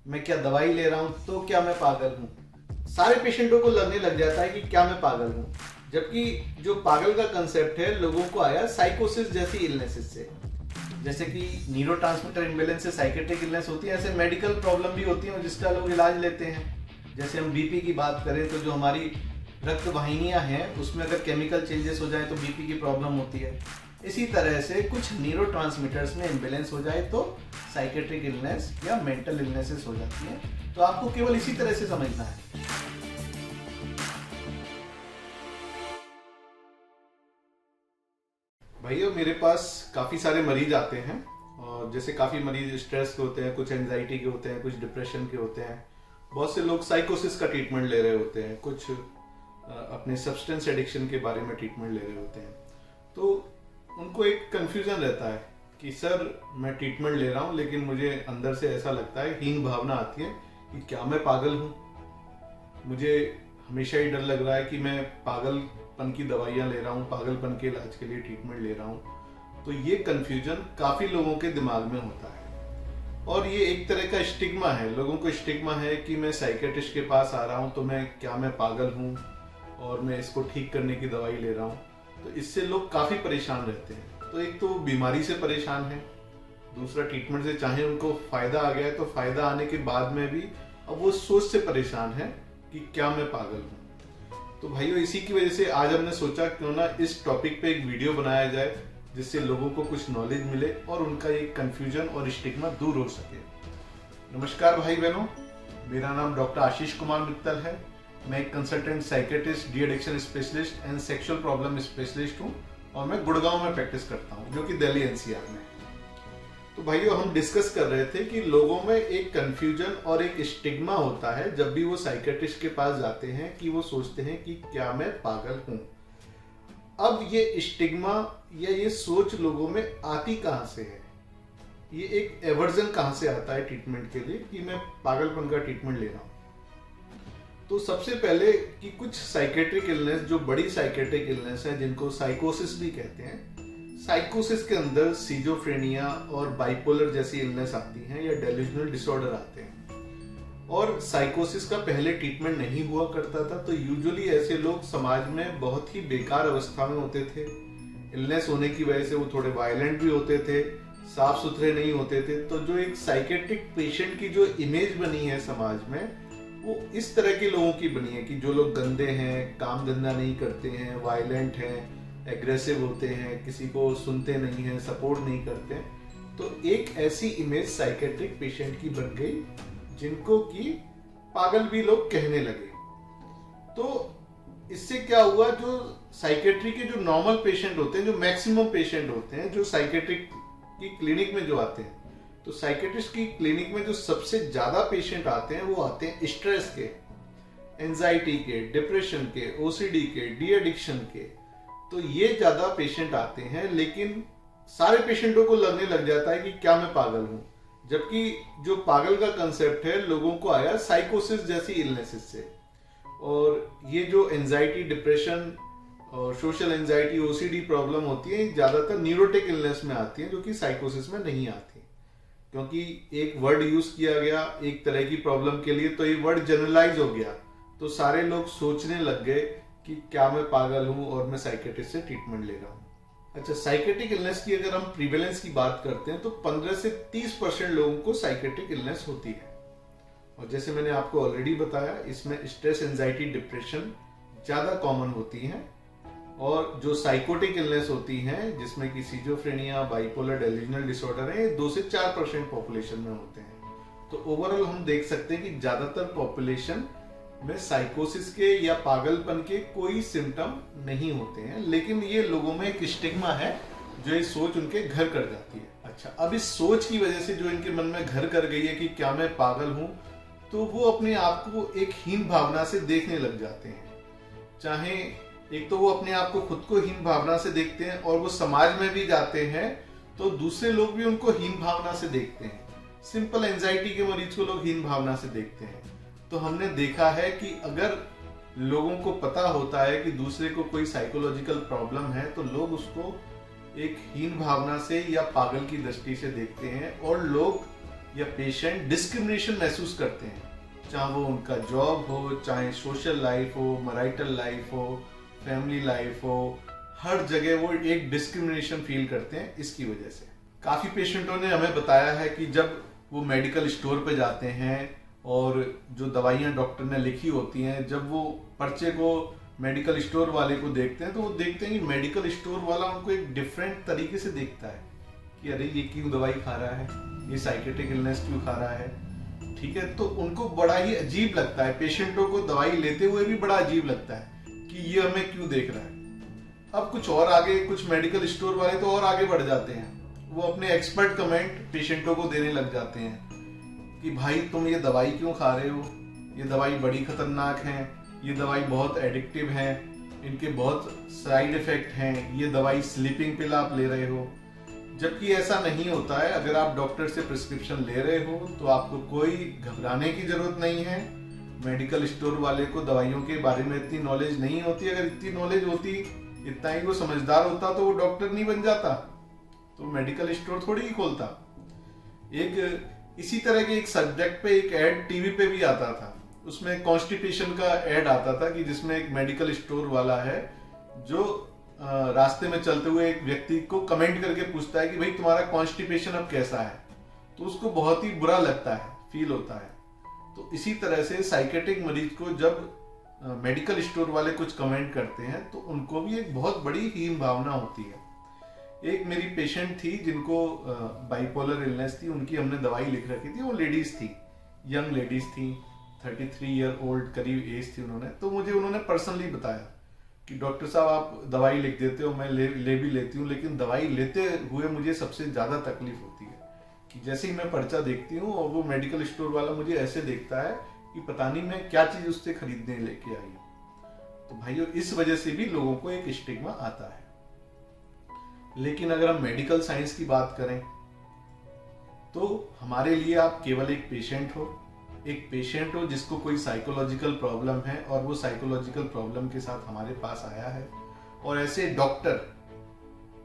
मैं क्या दवाई ले रहा हूँ तो क्या मैं पागल हूँ। सारे पेशेंटों को लगने लग जाता है कि क्या मैं पागल हूँ, जबकि जो पागल का कंसेप्ट है लोगों को आया साइकोसिस जैसी इलनेसेस से। जैसे कि न्यूरोट्रांसमीटर इम्बैलेंस से साइकेट्रिक इलनेस होती है, ऐसे मेडिकल प्रॉब्लम भी होती है जिसका लोग इलाज लेते हैं। जैसे हम बीपी की बात करें तो जो हमारी रक्त वाहिनियां हैं उसमें अगर केमिकल चेंजेस हो जाए तो बीपी की प्रॉब्लम होती है। इसी तरह से कुछ न्यूरोट्रांसमीटर्स में इम्बैलेंस हो जाए तो साइकेट्रिक इलनेस या मेंटल इलनेसेस हो जाती हैं। तो आपको केवल इसी तरह से समझना है। भैया मेरे पास काफ़ी सारे मरीज आते हैं, और जैसे काफ़ी मरीज स्ट्रेस के होते हैं, कुछ एंजाइटी के होते हैं, कुछ डिप्रेशन के होते हैं, बहुत से लोग साइकोसिस का ट्रीटमेंट ले रहे होते हैं, कुछ अपने सब्सटेंस एडिक्शन के बारे में ट्रीटमेंट ले रहे होते हैं। तो उनको एक कन्फ्यूज़न रहता है कि सर मैं ट्रीटमेंट ले रहा हूँ लेकिन मुझे अंदर से ऐसा लगता है, हीन भावना आती है कि क्या मैं पागल हूँ। मुझे हमेशा ही डर लग रहा है कि मैं पागलपन की दवाइयाँ ले रहा हूँ, पागलपन के इलाज के लिए ट्रीटमेंट ले रहा हूँ। तो ये कन्फ्यूजन काफ़ी लोगों के दिमाग में होता है, और ये एक तरह का स्टिग्मा है। लोगों को स्टिग्मा है कि मैं साइकेट्रिस्ट के पास आ रहा हूँ तो मैं पागल हूँ और मैं इसको ठीक करने की दवाई ले रहा हूँ। तो इससे लोग काफ़ी परेशान रहते हैं। तो एक तो बीमारी से परेशान है, दूसरा ट्रीटमेंट से चाहे उनको फ़ायदा आ गया है तो फ़ायदा आने के बाद में भी अब वो सोच से परेशान है कि क्या मैं पागल हूँ। तो भाइयों इसी की वजह से आज हमने सोचा क्यों ना इस टॉपिक पे एक वीडियो बनाया जाए जिससे लोगों को कुछ नॉलेज मिले और उनका ये कंफ्यूजन और स्टिग्मा दूर हो सके। नमस्कार भाई बहनों, मेरा नाम डॉक्टर आशीष कुमार मित्तल है। मैं एक consultant psychiatrist, de addiction specialist and sexual problem specialist हूँ, और मैं गुड़गांव में प्रैक्टिस करता हूँ जो कि दिल्ली एनसीआर में। तो भाइयों हम डिस्कस कर रहे थे कि लोगों में एक कंफ्यूजन और एक स्टिग्मा होता है जब भी वो साइकेट्रिस्ट के पास जाते हैं कि वो सोचते हैं कि क्या मैं पागल हूँ। अब ये स्टिग्मा या ये सोच लोगों में आती कहाँ से है, ये एक एवर्जन कहाँ से आता है ट्रीटमेंट के लिए कि मैं पागलपन का ट्रीटमेंट ले रहा हूँ। तो सबसे पहले कि कुछ साइकेट्रिक इलनेस, जो बड़ी साइकेट्रिक इलनेस है जिनको साइकोसिस भी कहते हैं, साइकोसिस के अंदर सीजोफ्रेनिया और बाइपोलर जैसी इलनेस आती हैं या डेल्यूजनल डिसऑर्डर आते हैं। और साइकोसिस का पहले ट्रीटमेंट नहीं हुआ करता था, तो यूजुअली ऐसे लोग समाज में बहुत ही बेकार अवस्था में होते थे। इलनेस होने की वजह से वो थोड़े वायलेंट भी होते थे, साफ सुथरे नहीं होते थे। तो जो एक साइकेट्रिक पेशेंट की जो इमेज बनी है समाज में, वो इस तरह के लोगों की बनी है कि जो लोग गंदे हैं, काम धंधा नहीं करते हैं, वायलेंट हैं, एग्रेसिव होते हैं, किसी को सुनते नहीं हैं, सपोर्ट नहीं करते हैं। तो एक ऐसी इमेज साइकेट्रिक पेशेंट की बन गई जिनको कि पागल भी लोग कहने लगे। तो इससे क्या हुआ, जो साइकेट्री के जो नॉर्मल पेशेंट होते हैं, जो मैक्सिमम पेशेंट होते हैं जो साइकेट्रिक की क्लिनिक में जो आते हैं, तो साइकेट्रिस्ट की क्लिनिक में जो सबसे ज्यादा पेशेंट आते हैं वो आते हैं स्ट्रेस के, एंजाइटी के, डिप्रेशन के, ओसीडी के, डी एडिक्शन के। तो ये ज्यादा पेशेंट आते हैं, लेकिन सारे पेशेंटों को लगने लग जाता है कि क्या मैं पागल हूँ, जबकि जो पागल का कंसेप्ट है लोगों को आया साइकोसिस जैसी इलनेसेस से। और ये जो एंजाइटी, डिप्रेशन और सोशल एंजाइटी, ओसीडी प्रॉब्लम होती है, ज्यादातर न्यूरोटिक इलनेस में आती है जो कि साइकोसिस में नहीं आती, क्योंकि एक वर्ड यूज किया गया एक तरह की प्रॉब्लम के लिए, तो ये वर्ड जनरलाइज हो गया। तो सारे लोग सोचने लग गए कि क्या मैं पागल हूं और मैं साइकेट्रिस्ट से ट्रीटमेंट ले रहा हूं। अच्छा, साइकेट्रिक इलनेस की अगर हम प्रीवेलेंस की बात करते हैं तो 15 से 30% लोगों को साइकेट्रिक इलनेस होती है। और जैसे मैंने आपको ऑलरेडी बताया, इसमें स्ट्रेस, एंजाइटी, डिप्रेशन ज्यादा कॉमन होती हैं। और जो साइकोटिक इलनेस होती हैं जिसमें कि सीजोफ्रेनिया, बाइपोलर, डेल्यूजनल डिसऑर्डर है, 2 से 4% पॉपुलेशन में होते हैं। तो ओवरऑल हम देख सकते हैं कि ज्यादातर पॉपुलेशन में साइकोसिस के या पागलपन के कोई सिम्टम नहीं होते हैं, लेकिन ये लोगों में एक स्टिग्मा है जो ये सोच उनके घर कर जाती है। अच्छा, अब इस सोच की वजह से जो इनके मन में घर कर गई है कि क्या मैं पागल हूं, तो वो अपने आप को एक हीन भावना से देखने लग जाते हैं। चाहे एक तो वो अपने आप को खुद को हीन भावना से देखते हैं, और वो समाज में भी जाते हैं तो दूसरे लोग भी उनको हीन भावना से देखते हैं। सिंपल एंजाइटी के मरीज को लोग हीन भावना से देखते हैं। तो हमने देखा है कि अगर लोगों को पता होता है कि दूसरे को कोई साइकोलॉजिकल प्रॉब्लम है, तो लोग उसको एक हीन भावना से या पागल की दृष्टि से देखते हैं, और लोग या पेशेंट डिस्क्रिमिनेशन महसूस करते हैं, चाहे वो उनका जॉब हो, चाहे सोशल लाइफ हो, मैरिटल लाइफ हो, फैमिली लाइफ हो, हर जगह वो एक डिस्क्रिमिनेशन फील करते हैं इसकी वजह से। काफी पेशेंटों ने हमें बताया है कि जब वो मेडिकल स्टोर पे जाते हैं और जो दवाइयाँ डॉक्टर ने लिखी होती हैं, जब वो पर्चे को मेडिकल स्टोर वाले को देखते हैं तो वो देखते हैं कि मेडिकल स्टोर वाला उनको एक डिफरेंट तरीके से देखता है कि अरे ये क्यों दवाई खा रहा है, ये साइकेट्रिक इलनेस क्यों खा रहा है, ठीक है। तो उनको बड़ा ही अजीब लगता है, पेशेंटों को दवाई लेते हुए भी बड़ा अजीब लगता है कि ये हमें क्यों देख रहा है। अब कुछ और आगे, कुछ मेडिकल स्टोर वाले तो और आगे बढ़ जाते हैं, वो अपने एक्सपर्ट कमेंट पेशेंटों को देने लग जाते हैं कि भाई तुम ये दवाई क्यों खा रहे हो, ये दवाई बड़ी खतरनाक है, ये दवाई बहुत एडिक्टिव है, इनके बहुत साइड इफेक्ट हैं, ये दवाई स्लीपिंग पिल आप ले रहे हो। जबकि ऐसा नहीं होता है। अगर आप डॉक्टर से प्रिस्क्रिप्शन ले रहे हो तो आपको कोई घबराने की जरूरत नहीं है। मेडिकल स्टोर वाले को दवाइयों के बारे में इतनी नॉलेज नहीं होती। अगर इतनी नॉलेज होती, इतना ही वो समझदार होता तो वो डॉक्टर नहीं बन जाता, तो मेडिकल स्टोर थोड़ी ही खोलता। एक इसी तरह के एक सब्जेक्ट पे एक एड टीवी पे भी आता था, उसमें कॉन्स्टिपेशन का एड आता था कि जिसमें एक मेडिकल स्टोर वाला है जो रास्ते में चलते हुए एक व्यक्ति को कमेंट करके पूछता है कि भाई तुम्हारा कॉन्स्टिपेशन अब कैसा है, तो उसको बहुत ही बुरा लगता है, फील होता है। तो इसी तरह से साइकेट्रिक मरीज को जब मेडिकल स्टोर वाले कुछ कमेंट करते हैं तो उनको भी एक बहुत बड़ी हीन भावना होती है। एक मेरी पेशेंट थी जिनको बाइपोलर इलनेस थी, उनकी हमने दवाई लिख रखी थी। वो लेडीज थी, यंग लेडीज थी, 33 ईयर ओल्ड करीब एज थी उन्होंने। तो मुझे उन्होंने पर्सनली बताया कि डॉक्टर साहब आप दवाई लिख देते हो, मैं ले भी लेती हूँ, लेकिन दवाई लेते हुए मुझे सबसे ज़्यादा तकलीफ होती है कि जैसे ही मैं पर्चा देखती हूँ और वो मेडिकल स्टोर वाला मुझे ऐसे देखता है कि पता नहीं मैं क्या चीज़ उससे खरीदने लेके आई हूँ। तो भाइयों, इस वजह से भी लोगों को एक स्टिग्मा आता है। लेकिन अगर हम मेडिकल साइंस की बात करें तो हमारे लिए आप केवल एक पेशेंट हो जिसको कोई साइकोलॉजिकल प्रॉब्लम है और वो साइकोलॉजिकल प्रॉब्लम के साथ हमारे पास आया है। और ऐसे डॉक्टर,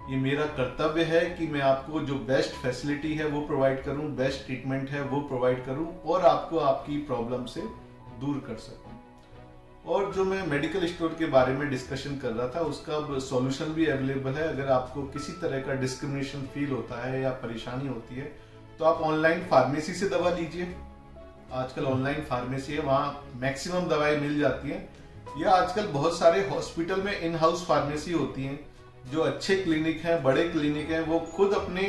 ये मेरा कर्तव्य है कि मैं आपको जो बेस्ट फैसिलिटी है वो प्रोवाइड करूं, बेस्ट ट्रीटमेंट है वो प्रोवाइड करूं और आपको आपकी प्रॉब्लम से दूर कर सकूं। और जो मैं मेडिकल स्टोर के बारे में डिस्कशन कर रहा था उसका अब सॉल्यूशन भी अवेलेबल है। अगर आपको किसी तरह का डिस्क्रिमिनेशन फील होता है या परेशानी होती है तो आप ऑनलाइन फार्मेसी से दवा लीजिए। आजकल ऑनलाइन फार्मेसी है, वहाँ मैक्सिमम दवाएं मिल जाती हैं। या आजकल बहुत सारे हॉस्पिटल में इन हाउस फार्मेसी होती हैं, जो अच्छे क्लिनिक हैं, बड़े क्लिनिक हैं, वो खुद अपने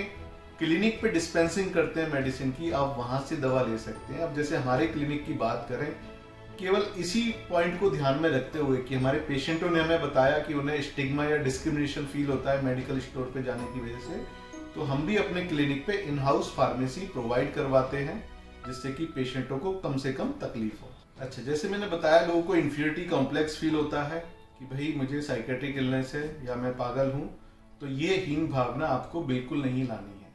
क्लिनिक पे डिस्पेंसिंग करते हैं मेडिसिन की, आप वहाँ से दवा ले सकते हैं। अब जैसे हमारे क्लिनिक की बात करें, केवल इसी पॉइंट को ध्यान में रखते हुए कि हमारे पेशेंटों ने हमें बताया कि उन्हें स्टिग्मा या डिस्क्रिमिनेशन फील होता है मेडिकल स्टोर पे जाने की वजह से, तो हम भी अपने क्लिनिक पे इन हाउस फार्मेसी प्रोवाइड करवाते हैं जिससे कि पेशेंटों को कम से कम तकलीफ हो। अच्छा, जैसे मैंने बताया, लोगों को इन्फीरियरिटी कॉम्प्लेक्स फील होता है कि भाई मुझे साइकेट्रिक इलनेस है या मैं पागल हूँ, तो ये हीन भावना आपको बिल्कुल नहीं लानी है,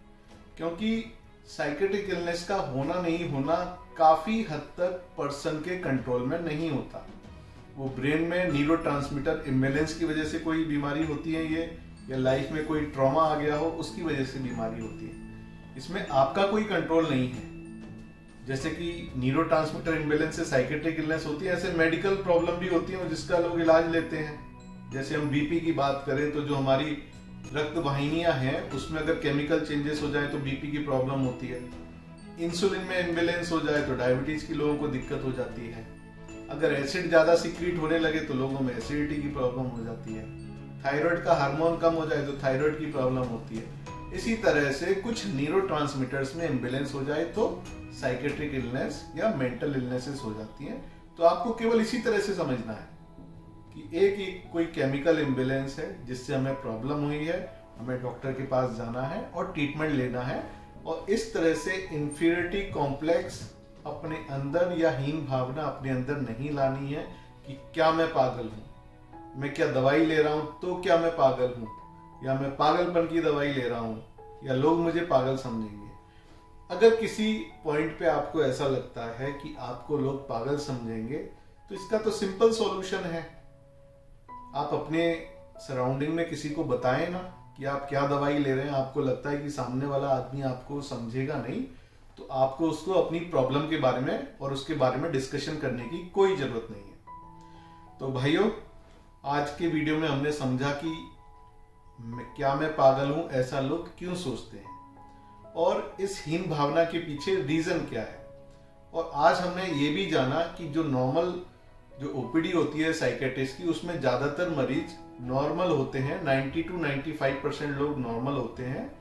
क्योंकि साइकेट्रिक इलनेस का होना नहीं होना काफी हद तक पर्सन के कंट्रोल में नहीं होता। वो ब्रेन में न्यूरोट्रांसमीटर इम्बैलेंस की वजह से कोई बीमारी होती है ये, या लाइफ में कोई ट्रॉमा आ गया हो उसकी वजह से बीमारी होती है। इसमें आपका कोई कंट्रोल नहीं है। जैसे कि न्यूरोट्रांसमीटर इम्बैलेंस से साइकेट्रिक इलनेस होती है, ऐसे मेडिकल प्रॉब्लम भी होती है जिसका लोग इलाज लेते हैं। जैसे हम बीपी की बात करें तो जो हमारी रक्त वाहिनियां हैं उसमें अगर केमिकल चेंजेस हो जाए तो बीपी की प्रॉब्लम होती है। इंसुलिन में इम्बैलेंस हो जाए तो डायबिटीज की लोगों को दिक्कत हो जाती है। अगर एसिड ज्यादा सीक्रेट होने लगे तो लोगों में एसिडिटी की प्रॉब्लम हो जाती है। थायराइड का हार्मोन कम हो जाए तो थायराइड की प्रॉब्लम होती है। इसी तरह से कुछ न्यूरोट्रांसमीटर्स में इम्बैलेंस हो जाए तो साइकेट्रिक इलनेस या मेंटल इलनेसेस हो जाती हैं। तो आपको केवल इसी तरह से समझना है कि एक कोई केमिकल इम्बैलेंस है जिससे हमें प्रॉब्लम हुई है, हमें डॉक्टर के पास जाना है और ट्रीटमेंट लेना है। और इस तरह से इन्फीरियरिटी कॉम्प्लेक्स अपने अंदर या हीन भावना अपने अंदर नहीं लानी है कि क्या मैं पागल हूँ, मैं क्या दवाई ले रहा हूँ तो क्या मैं पागल हूँ, या मैं पागलपन की दवाई ले रहा हूँ, या लोग मुझे पागल समझेंगे। अगर किसी पॉइंट पे आपको ऐसा लगता है कि आपको लोग पागल समझेंगे तो इसका तो सिंपल सॉल्यूशन है, आप अपने सराउंडिंग में किसी को बताएं ना कि आप क्या दवाई ले रहे हैं। आपको लगता है कि सामने वाला आदमी आपको समझेगा नहीं, तो आपको उसको अपनी प्रॉब्लम के बारे में और उसके बारे में डिस्कशन करने की कोई जरूरत नहीं है। तो भाइयों, आज के वीडियो में हमने समझा कि क्या मैं पागल हूं ऐसा लोग क्यों सोचते हैं और इस हीन भावना के पीछे रीजन क्या है। और आज हमने ये भी जाना कि जो नॉर्मल जो ओपीडी होती है साइकेट्रिस्ट की, उसमें ज्यादातर मरीज नॉर्मल होते हैं। 90 to 95% लोग नॉर्मल होते हैं।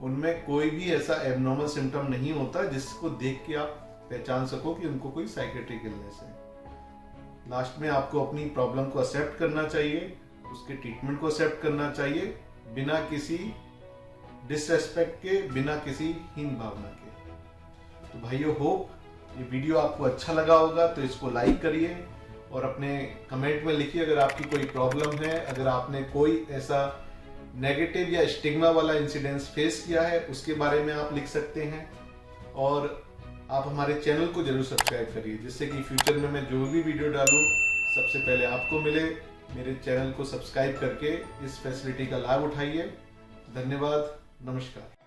उनमें कोई भी ऐसा एबनॉर्मल सिम्टम नहीं होता जिसको देख के आप पहचान सको कि उनको कोई साइकेट्रिक इलनेस है। लास्ट में आपको अपनी प्रॉब्लम को एक्सेप्ट करना चाहिए, उसके ट्रीटमेंट को एक्सेप्ट करना चाहिए, बिना किसी डिसरेस्पेक्ट के, बिना किसी हीन भावना के। तो भाइयों, होप ये वीडियो आपको अच्छा लगा होगा, तो इसको लाइक करिए और अपने कमेंट में लिखिए अगर आपकी कोई प्रॉब्लम है, अगर आपने कोई ऐसा नेगेटिव या स्टिग्मा वाला इंसिडेंस फेस किया है उसके बारे में आप लिख सकते हैं। और आप हमारे चैनल को जरूर सब्सक्राइब करिए, जिससे कि फ्यूचर में मैं जो भी वीडियो डालूं सबसे पहले आपको मिले। मेरे चैनल को सब्सक्राइब करके इस फैसिलिटी का लाभ उठाइए। धन्यवाद, नमस्कार।